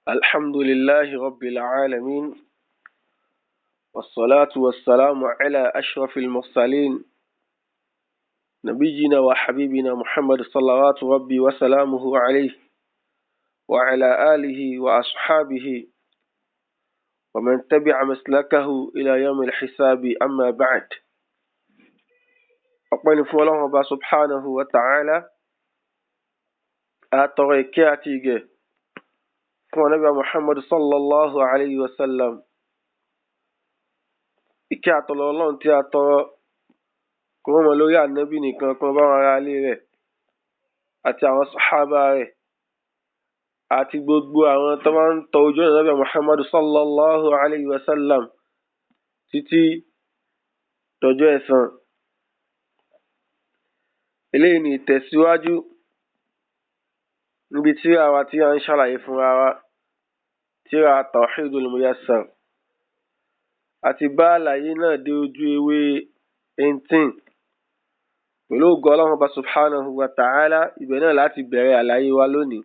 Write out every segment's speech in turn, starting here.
الحمد لله رب العالمين، والصلاة والسلام على أشرف المرسلين نبينا وحبيبنا محمد صلوات ربي وسلامه عليه وعلى آله وأصحابه ومن تبع مسلكه إلى يوم الحساب. أما بعد، أقبل فولاه سبحانه وتعالى أتركاتي فنبي محمد صلى الله عليه وسلم ìkẹ́ àtọ̀lọ́ Ọlọ́run tí a tọrọ kó mọ́ lórí ànábì nìkan, kó bá wọn ará ilé rẹ̀ àti àwọn sàhábà rẹ̀ àti gbogbo àwọn tó máa ń tọ ojú ọ̀nà Ànábì Muhammad sallallahu alayhi wa sallam títí dọjọ́ ẹ̀san. Eléyìí ni ìtẹ̀síwájú níbi tí àwa tí a ń ṣàlàyé fúnra wa tírà Tawhidul Muyassar, àti bá àlàyé náà dé ojú ewé 18 pẹ̀lú ògo Ọlọ́run Ọba subhanahu wa ta'ala. Ibẹ̀ náà láti bẹ̀rẹ̀ àlàyé wa lónìí.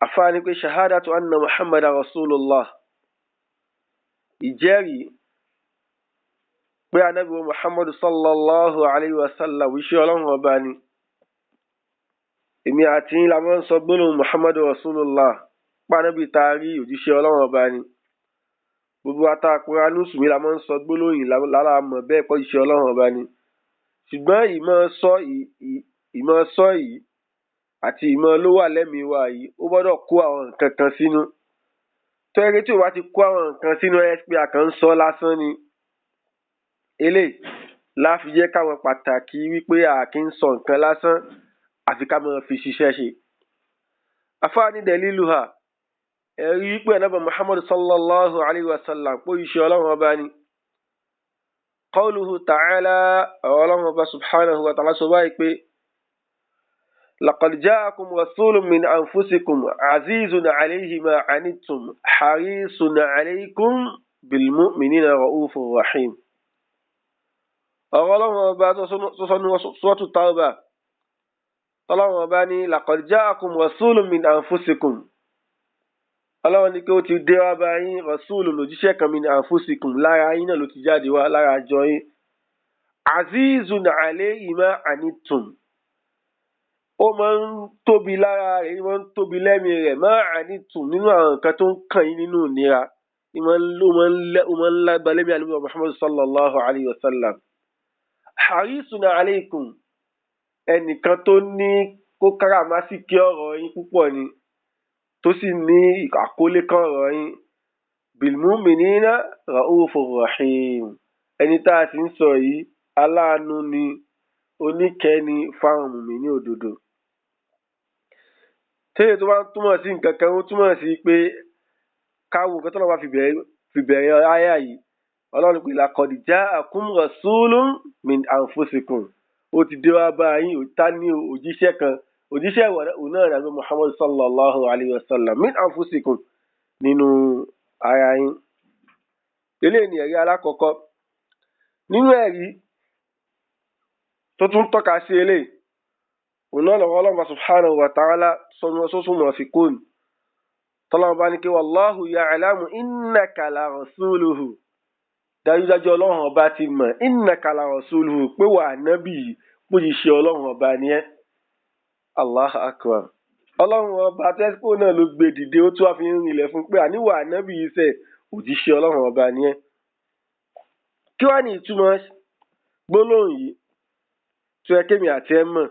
Àfáàní pé shahadatu anna Muhammadan Rasulullah, ìjẹ́rìí pé Ànábì Muhammad sallallahu alayhi wa sallam iṣẹ́ Ọlọ́run Ọba ni. Èmi àti yín la máa ń sọ gbólóhùn Muhammadu Rasulullah, pa Ànábì taari òjíṣẹ́ Ọlọ́run Ọba ni. Gbogbo àtàkùnrin alùsùnmí la máa ń sọ gbólóhùn lára mọ̀ bẹ́ẹ̀ pọ̀ iṣẹ́ Ọlọ́run Ọba ni. Ṣùgbọ́n ìmọ̀ sọ yìí àti ìmọ̀ ló wà lẹ́mìí wa yìí, ó gbọ́dọ̀ kó àwọn nǹkan kan sínú. Tó yẹ kí tí o bá ti kó àwọn nǹkan sínú ẹ pé a kàn ń sọ lásán ni. Eléyìí láfi jẹ́ káwọn pàtàkì wípé a kì í sọ nǹkan lásán àfi ká máa fi ṣiṣẹ́ ṣe. Àfáàní daliluha, ẹ̀rí wípé Ànábì Muhammad sallallahu alayhi wa sallam pé iṣẹ́ Ọlọ́run Ọba ni. Qawluhu ta'ala, Ọlọ́run Ọba subhanahu wa ta'ala sọ báyìí pé laqad ja'akum rasulun min anfusikum azizun alayhi ma anittum harisun alaykum bil mu'minina ra'ufur rahim. Ọlọ́run Ọba tó sọ́nù suratu Tawbah, Ọlọ́run Ọba ní laqad ja'akum rasulun min anfusikum. Ọlọ́run ní pé ó ti dé wá bá yín rasulun, lòjíṣẹ́ kan min anfusikum, lára yín náà ló ti jáde wá, lára àjọ yín. Azizun alayhi ma anittum, ó máa ń tóbi lára rẹ̀, ó máa ń tóbi lẹ́mìí rẹ̀, ma anittum, nínú àwọn nǹkan tó ń kàn yín nínú ìnira, ó máa ń lágbá lẹ́mìí Ànábì Muhammad sallallahu alayhi wa sallam. Harisun alaykum, ẹnìkan tó ní kó káràmásìkí ọ̀rọ̀ yín púpọ̀ ni, tó sì ní àkólé kan ọ̀rọ̀ yín. Bil mu'minina ra'ufur rahim, ẹni tá a ti ń sọ yìí aláàánú ni, oníkẹ́ni fáwọn mùmínì òdodo. Tẹ́lẹ̀ tó bá ń túmọ̀ sí nǹkan kan, ó túmọ̀ sí pé káwọn nǹkan tó lọ́wọ́ fi bẹ̀rẹ̀ áyà yìí. Ọlọ́run pé laqad ja'akum rasulun min anfusikum, ó ti dé wá bá yín òtá ní òjíṣẹ́ kan, òjíṣẹ́ òun náà Ànábì Muhammad sallallahu alayhi wa sallam min anfusikum, nínú ara yín. Eléyìí ni ẹ̀rí alákọ̀ọ́kọ́. Nínú ẹ̀rí tó tún tọ́ka sí eléyìí, òun náà lọ́wọ́ Ọlọ́run subhanahu wa ta'ala sọ́nù ọ̀sọ́sùn munafiqun, tọ́lọ́run bá ní kí wallahu ya'lamu innaka la rasuluhu, dájúdájú Ọlọ́run Ọba ti mọ̀, innaka la rasuluhu, pé wà nábì yìí bó ti ṣe Ọlọ́run Ọba ni ẹ́. Allahu akbar. Ọlọ́run Ọba tẹ́sípò náà ló gbé dìde, ó tún wá fi ń rinlẹ̀ fún pé àníwà nábì yìí sẹ̀ òjíṣẹ́ Ọlọ́run Ọba ni ẹ́. Kí wá ní ìtumọ̀ gbólóhùn yìí tó yẹ kémi àti ẹ mọ̀,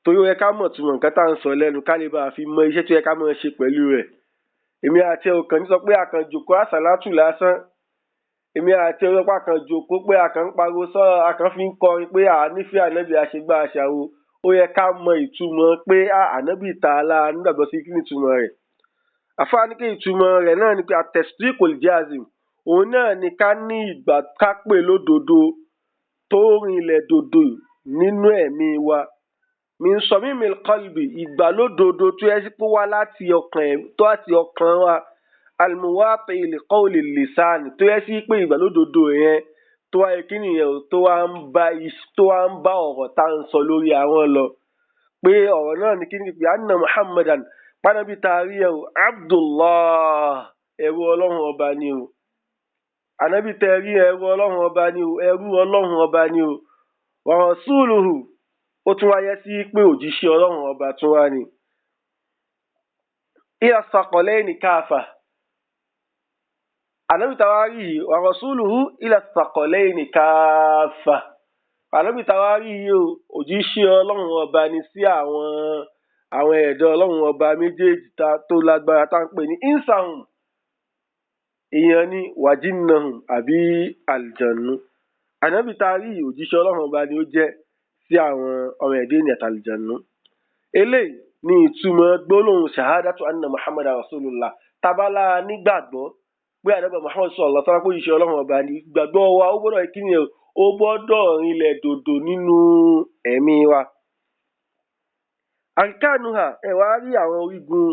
torí ó yẹ ká mọ̀ túmọ̀ nǹkan tá à ń sọ lẹ́nu, ká lè bá a fi mọ iṣẹ́ tó yẹ ká máa ṣe pẹ̀lú rẹ̀. Èmi àti ẹ ò kàn ní sọ pé àkànjòkó àsàlátù lásán, èmi àti ẹ ò sọ pé àkànjòkó pé àkàn ń pariwo sọ́ọ̀, àkàn fi ń kọrin pé nífẹ̀ẹ́ ànábì àṣegbá àṣàwò. Ó yẹ ká mọ ìtumọ̀ pé ànábì tààlà nígbàgbọ́ sí kí ni ìtumọ̀ rẹ̀. Àfáàní pé ìtumọ̀ rẹ̀ náà ni pé at-tasdiqul jazim, òun náà ni ká ní ìgbà ká pè lódodo tó rinlẹ̀ dodo nínú ẹ̀mí wa. Min samimil qalbi, ìgbà lódodo tó yẹ sí pé wá láti ọkàn wa. Al-muwati li qawli lisan, tó yẹ sí pé ìgbà lódodo yẹn tó wáyé kí nìyẹn tó wá ń bá ọ̀rọ̀ tá ń sọ lórí àwọn lọ. pé ọ̀rọ̀ náà ní kí ni pé anna muhammadan pánábì taari ẹ̀ o abdullah ẹrú ọlọ́run ọba ni o ànábì tẹ̀rí ẹrú ọlọ́run ọba ni o ẹrú ọlọ́run ọba ni o wa rasuluhu ó tún wáyé sí pé òjíṣẹ́ ọlọ́run ọba tún wá ni. ila saqalaini káfà ànábì tàwárí yìí wa rasuluhu ila saqalaini káfà ànábì tàwárí yìí o òjíṣẹ́ ọlọ́run ọba ni sí àwọn ẹ̀dọ́ ọlọ́run ọba méjèèjì tó lágbára tá ń pè ní insahum èèyàn ní wàjínàhùn àbí àlìjànú ànábì tàwárí yìí òjíṣẹ́ ọlọ́run ọba ni ó jẹ́ sí àwọn ọmọ ẹ̀dẹ́ ní àtàlìjànú. eléyìí ní ìtumọ̀ gbólóhùn ṣahadatu anna muhammadu rasulullah tabala nígbàgbọ́ pé ànábì muhammad sallallahu alaihi wasallam kó ìṣe ọlọ́run ọba ní gbàgbọ́ wa ó gbọ́dọ̀ kíni ó gbọ́dọ̀ rinlẹ̀ dòdò nínú ẹ̀mí wa. àríkánuhà ẹ̀ wá rí àwọn orígun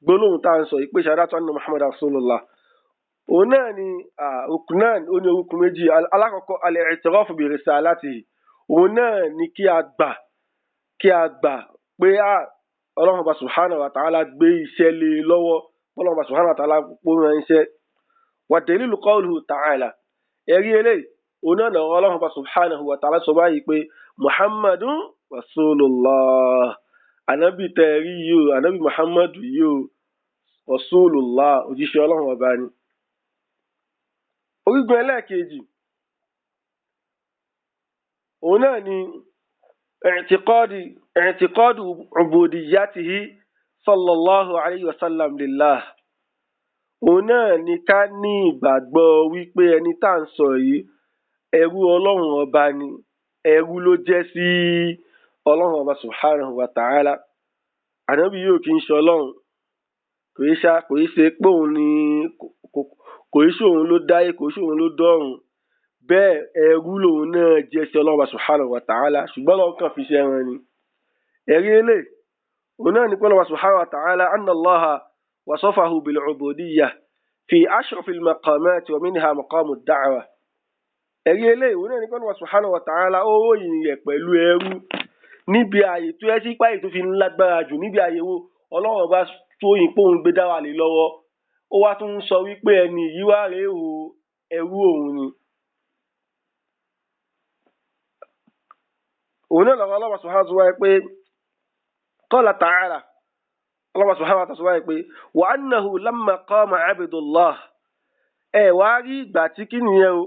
gbólóhùn tá à ń sọ yìí pé ṣahadatu anna muhammadu rasulullah òun náà ni rukunan ó ní orúkún méjì. alákọ̀ọ́kọ́ al-i'tiraf bi risalatihi òun náà ni kí a gbà pé ọlọ́run ọba subhanahu wa ta'ala gbé iṣẹ́ lé lọ́wọ́ ọlọ́run ọba subhanahu wa ta'ala pọ́ wọn iṣẹ́. wa dalilu qawluhu ta'ala ẹ̀rí eléyìí òun náà lọ́wọ́ ọlọ́run ọba subhanahu wa ta'ala sọ báyìí pé muhammadun rasulullah anabi tẹ̀rí yìí o anabi muhammadu yìí o rasulullah òjíṣẹ́ ọlọ́run ọba ni. orígun ẹlẹ́ẹ̀kejì òun náà ni i'tiqadu ubudiyyatihi sallallahu alayhi wa sallam lillah òun náà ni ká ní ìgbàgbọ́ wípé ẹni tá à ń sọ yìí ẹrú ọlọ́run ọba ni ẹrú ló jẹ́ sí ọlọ́run ọba subhanahu wa ta'ala. ànábì yóò kí ń ṣe ọlọ́run kò í ṣe pé òun ni kò í ṣe òun ló dáyé kò í ṣe òun ló dọ́run bẹ́ẹ̀ ẹrú lòun náà jẹ́ sí ọlọ́run ọba subhanahu wa ta'ala ṣùgbọ́n lọ́wọ́ kàn fi ṣe ẹran ni. ẹ̀rí eléyìí òun náà ní pé ọlọ́run ọba subhanahu wa ta'ala anna Allaha wasafahu bil ubudiyyah fi ashrafil maqamati wa minha maqamu ad-da'wa. ẹ̀rí eléyìí òun náà ní pé ọlọ́run ọba subhanahu wa ta'ala ó ròyìn rẹ̀ pẹ̀lú ẹrú níbi ààyè tó yẹ sí páyì tó fi ń lágbára jù níbi ààyè wo ọlọ́run ọba tó yìn pé òun gbé dá wà lé lọ́wọ́ ó wá tún ń sọ wípé ẹni yìí wá rèé o ẹrú òun ni. òun náà lọ́wọ́ Allah subhanahu wa ta'ala pé qala ta'ala Allah subhanahu wa ta'ala pé wa annahu lamma qama abdullah wá rí ìgbà tí kí nìyẹn o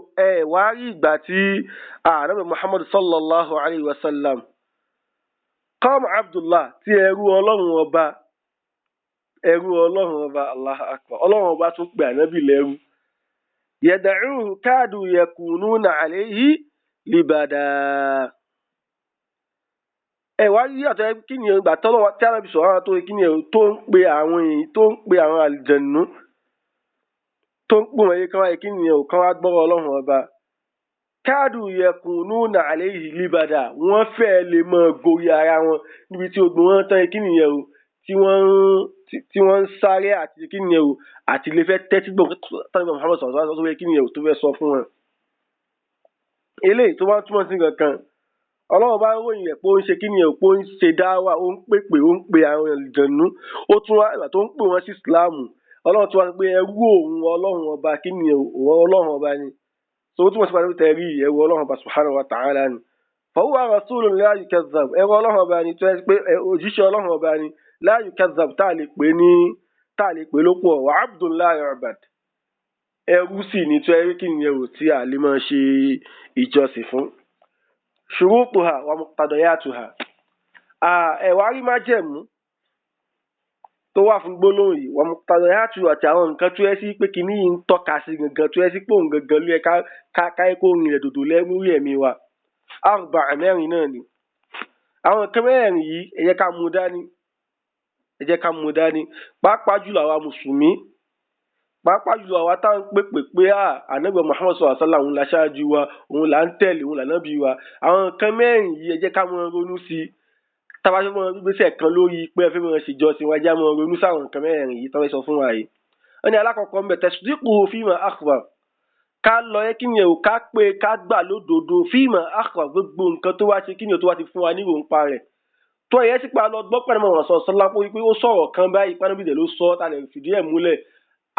wá rí ìgbà tí ànábì Muhammad sallallahu alayhi wa sallam qama abdullah tí ẹrú ọlọ́run ọba Allahu akbar ọlọ́run ọba tún pè ànábì lẹ́rú yad'uhu kadu yakununa alayhi libada. wá rí àtọ́ kí ni ìgbà tọ́lọ́ tí arábì sọ̀rọ̀ àwọn tó kí ni tó ń pe àwọn èyí tó ń pe àwọn àlùjànnú tó ń pè wọ́n yé kán wáyé kí ni kan wá gbọ́rọ̀ ọlọ́run ọba káàdù yakununa alayhi libada wọ́n fẹ́ lè mọ gorí ara wọn níbi tí ogun wọn tán kí ni tí wọ́n ń sáré àti kí ni àti lè fẹ́ tẹ́tí gbọ̀n tán ní Muhammad sọ̀rọ̀ tó fẹ́ kí ni tó fẹ́ sọ fún wọn. eléyìí tó bá túmọ̀ sí kankan ọlọ́run bá ròyìn rẹ̀ pé ó ń ṣe kí ni pé ó ń ṣe dáwà ó ń pèpè ó ń pe àwọn àlùjànnú ó tún wá ìgbà tó ń pè wọ́n sí ìsìláàmù ọlọ́run tún wá pé ẹrú òun ọlọ́run ọba kí ni òun ọlọ́run ọba ni so ó túmọ̀ sí pàtàkì tẹ̀rí ẹrú ọlọ́run ọba subhanahu wa ta'ala ni fahuwa rasulun la yukazzab ẹrú ọlọ́run ọba ni tó yẹ pé òjíṣẹ́ ọlọ́run ọba ni la yukazzab tá a lè pè lópọ̀ wa abdun la yu'bad ẹrú sì ni tó yẹ kí ni tí a lè máa ṣe ìjọsìn fún. ṣurutuha wa muqtadayatuha wá rí májẹ̀mú tó wà fún gbólóhùn yìí wa muqtadayatuha àti àwọn nǹkan tó yẹ sí pé kìíní yìí ń tọ́ka sí gangan tó yẹ sí pé òun gangan ló yẹ káyé kó rìn ẹ̀dòdò lẹ́mú ẹ̀mí wa arba'a mẹ́rin náà ni àwọn nǹkan mẹ́rin yìí ẹ jẹ́ ká mú dání pàápàá jùlọ àwa mùsùlùmí pàápàá jùlọ àwa tá à ń pèpè pé ànábì Muhammad sallallahu alaihi wasallam òun la ṣáájú wa òun là ń tẹ̀lé òun là nábì wa àwọn nǹkan mẹ́rin yìí ẹ jẹ́ ká mọ ronú sí i tábà fẹ́ mọ gbígbésẹ̀ kan lórí pé ẹ fẹ́ mọ ṣèjọsìn wa já mọ ronú sáwọn nǹkan mẹ́rin yìí tọ́wọ́ sọ fún wa yìí. wọ́n ní alákọ̀ọ́kọ́ ń bẹ tasdiquhu fima akhbar ká lọ yẹ kí ni ò ká pé ká gbà lódodo fíìmù àkọ́ gbogbo nǹkan tó wá ṣe kí ni ò tó wá ti fún wa ní ìròǹpa rẹ̀ tó ẹ̀yẹ́ sí pa lọ gbọ́ pẹ̀lú àwọn ọ̀sán ọ̀sán lápò wípé ó sọ̀rọ̀ kan báyìí pánúbìdẹ̀ ló sọ ta lè fìdí ẹ̀ múlẹ̀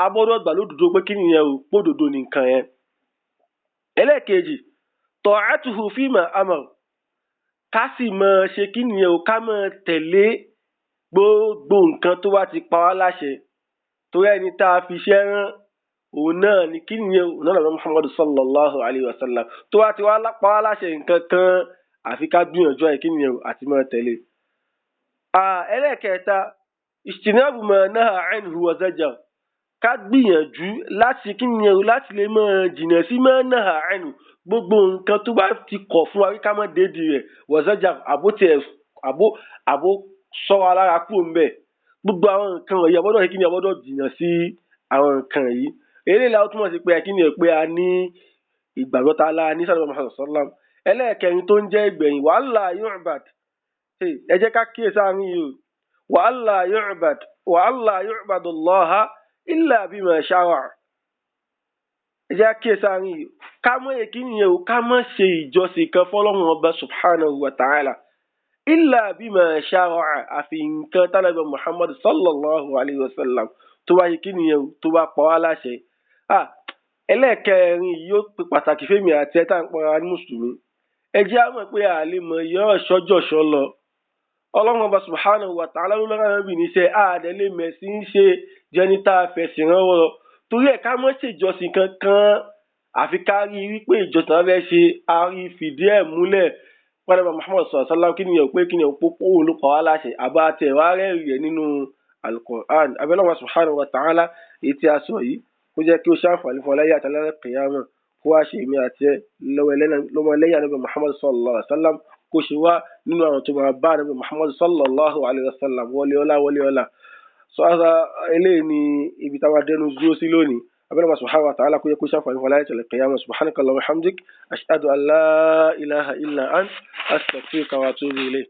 a gbọ́dọ̀ gbà lódodo pé kí nìyẹn ò pódodo nìkan yẹn. ẹlẹ́ẹ̀kejì ta'atuhu fíìmù amọ̀ ká sì máa ṣe kí nìyẹn ò ká máa tẹ̀lé gbogbo nǹkan tó wá ti pa wá láṣẹ torí ẹni tá a fi iṣẹ́ rán òun náà ni kí nìyẹn òun náà lọ́wọ́ Muhammadu sallallahu alayhi wa sallam tó wá ti wá pa wá láṣẹ nǹkan kan àfi ká gbìyànjú ẹ̀ kí nìyẹn àti máa tẹ̀lé. ẹlẹ́ẹ̀kẹta ìṣtìnábù ma naha anhu wa zajar ká gbìyànjú láti kí nìyẹn láti lè máa jìnnà sí ma naha anhu gbogbo nǹkan tó bá ti kọ̀ fún wa ká má dédìí rẹ̀ wa zajar àbó sọ wa lára kúrò ńbẹ̀ gbogbo àwọn nǹkan wọ̀nyí àbọ̀dọ̀ kí ni àbọ̀dọ̀ jìnnà sí àwọn nǹkan yìí eléyìí la túmọ̀ sí pé kí ni pé a ní ìgbàgbọ́ ta la ní sàlùmọ́ Muhammad sallam ẹlẹ́ẹ̀kẹrin tó ń jẹ́ ìgbẹ̀yìn wa alla yu'bad ẹ jẹ́ ká kíyèsí àárín yìí wa alla yu'badu Allaha illa bima shara'a ẹ jẹ́ ká kíyèsí àárín yìí ká mọ̀ èkí nìyẹn o ká mọ̀ ṣe ìjọsìn kan fọ́lọ́run ọba subhanahu wa ta'ala illa bima shara'a àfi nǹkan tánàbí Muhammad sallallahu alayhi wa sallam tó bá yẹ kí nìyẹn o tó bá pa wá láṣẹ. ẹlẹ́ẹ̀kẹrin yìí ó pe pàtàkì fẹ́mi àti ẹ̀ta ń pọnra ní mùsùlùmí ẹ jẹ́ á mọ̀ pé àlè mọ̀ yọ ọ̀ṣọ́jọ̀ṣọ́ lọ ọlọ́run ọba subhanahu wa ta'ala ló lọ́ra ẹ̀rọ ìníṣẹ́ àdẹ́lé mẹ̀sí ń ṣe jẹnita fẹ̀sìn ránwọ́ lọ torí ẹ̀ ká mọ́ ṣèjọsìn kankan àfi ká rí wípé ìjọsìn náà fẹ́ ṣe àrí fìdí ẹ̀ múlẹ̀ pàdé Muhammad sallallahu alaihi wasallam kí ni pé kí ni òpópó òun ló pa wá láṣẹ àbá tẹ̀ wá rẹ́rìí rẹ̀ nínú al-Qur'an abẹ́lẹ́wọ̀n subhanahu wa ta'ala èyí tí a sọ yìí kó jẹ́ kí ó ṣàǹfààní fún ọláyé àtàlẹ́ qiyamah kó wá ṣe èmi àti ẹ lọ́mọ lẹ́yìn Ànábì Muhammad sallallahu alaihi wasallam kó ṣe wá nínú àwọn tó máa bá Ànábì Muhammad sallallahu alaihi wasallam wọlé ọlá sọ àṣà eléyìí ni ibi táwa dẹnu dúró sí lónìí abẹ́lẹ́wọ̀n subhanahu wa ta'ala kó jẹ́ kó ṣàǹfààní fún ọláyé àtàlẹ́ qiyamah subhanaka Allahumma wa bihamdik ashhadu an la ilaha illa ant astaghfiruka wa atubu ilayk.